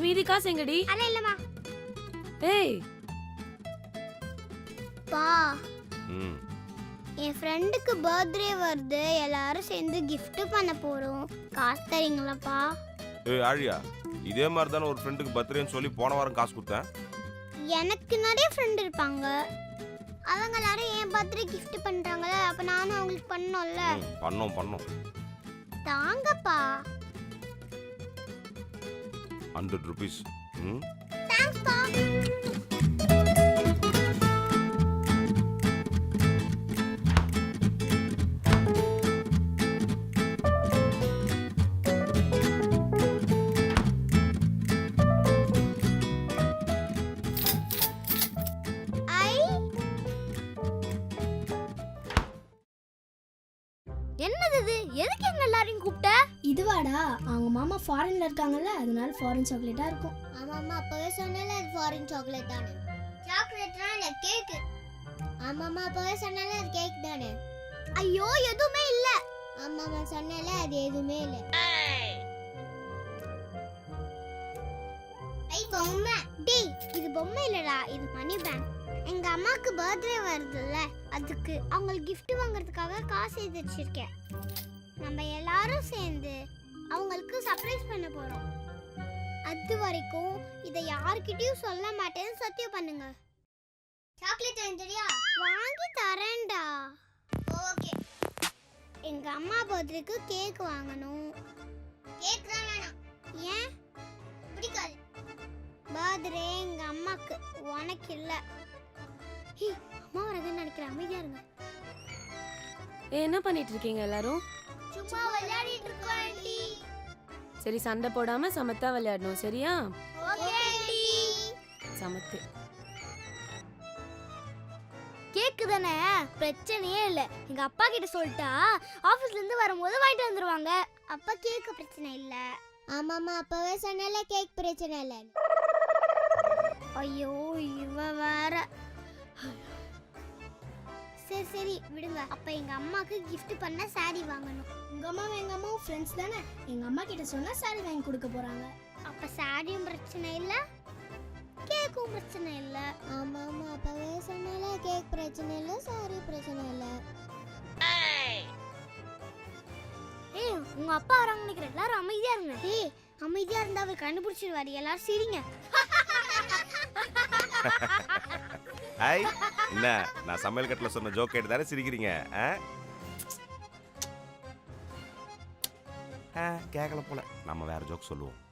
மீதி காசு எங்கடி? அதெல்லாம் இல்லம்மா. ஏய் பா என் ஃப்ரெண்டுக்கு பர்த்டே வருது, எல்லாரும் சேர்ந்து gift பண்ண போறோம். காசு தரீங்களாப்பா? ஏய் ஆழியா, இதே மாதிரி தானே ஒரு ஃப்ரெண்டுக்கு பர்த்டேன்னு சொல்லி போன வாரம் காசு கொடுத்தேன். எனக்கு நிறைய ஃப்ரெண்ட் இருப்பாங்க, அவங்க எல்லாரும் என் பர்த்டே gift பண்றாங்கல்ல, அப்ப நானும் அவங்களுக்கு பண்ணணும்ல. பண்ணோம் தாங்கப்பா. 100 rupees. தேங்க்ஸ் பா. என்னது இது? எதுக்கு எங்க எல்லாரையும் கூப்பிட்ட? இதுவாடா, அவங்க மாமா ஃபாரின்ல இருக்காங்கல்ல, அதனால ஃபாரின் சாக்லேட்டா இருக்கும். ஆமாமா, அப்பவே சொன்னல அது ஃபாரின் சாக்லேட் தானே. சாக்லேட்னா இல்ல கேக். ஆமாமா, அப்பவே சொன்னல அது கேக் தானே. ஐயோ எதுவுமே இல்ல. ஆமாமா சொன்னல அது எதுவுமே இல்ல. ஐ பொம்மை. டேய் இது பொம்மை இல்லடா, இது மணி பேங்க். எங்க அம்மாக்கு பர்த்டே வருதுல்ல, அதுக்கு அவங்களுக்கு gift வாங்குறதுக்காக காசு சேர்த்து வச்சிருக்கேன். நம்ம எல்லாரும் சேர்ந்து அவங்களுக்கு சர்ப்ரைஸ் பண்ண போறோம். அது வரைக்கும் இதை யார்கிட்டயும் சொல்ல மாட்டேன்னு சத்தியம் பண்ணுங்க. சாக்லேட் வாங்கிறியா? வாங்கி தரேன்டா. ஓகே. எங்க அம்மா பர்த்டேக்கு கேக் வாங்கணும். கேக் தான் வேணாம். ஏன்? பிடிக்காது. பர்த்டே எங்க அம்மாக்கு, உனக்கு இல்ல. ஹே, அம்மா வரதுன்னு நினைக்கிறேன், அமைதியா இருங்க. என்ன பண்ணிட்டு இருக்கீங்க எல்லாரும்? சும்மா விளையாடிட்டு இருக்கோம் ஆண்டி. சரி, சண்டை போடாம சமத்தா விளையாடணும், சரியா? Okay aunty. சமத்து. கேக்கு தானே, பிரச்சனையே இல்ல. எங்க அப்பா கிட்ட சொல்லிட்டா ஆபீஸ்ல இருந்து வரும்போது வாங்கிட்டு வந்துருவாங்க. அப்பா கேக்கு பிரச்சனை இல்ல. ஆமாமா, அப்பவே சொன்னல கேக் பிரச்சனை இல்ல. ஐயோ இவ வேற. சரி சரி விடுங்க. அப்ப எங்க அம்மாக்கு gift பண்ண saree வாங்கணும். உங்க அம்மாவும் எங்க அம்மாவும் ஃப்ரெண்ட்ஸ் தானே, எங்க அம்மா கிட்ட சொன்னா சாரி வாங்கி கொடுக்க போறாங்க. அப்ப சாரியும் பிரச்சனை இல்ல, கேக்கும் பிரச்சனை இல்ல. ஆமாமா, அப்பவே சொன்னல கேக் பிரச்சனை இல்ல, சாரி பிரச்சனை இல்ல. ஏய், உங்க அப்பா வராங்க நினைக்கிறேன், எல்லாரும் அமைதியா இருங்க. ஏய், அமைதியா இருந்தா அவர் கண்டுபிடிச்சிடுவாரு. எல்லாரும் சிரிங்க. ஐ என்ன, நான் சமையல் கட்டில் சொன்ன ஜோக் கேட்டு தானே சிரிக்கிறீங்க? கேட்கல போல, நம்ம வேற ஜோக் சொல்லுவோம்.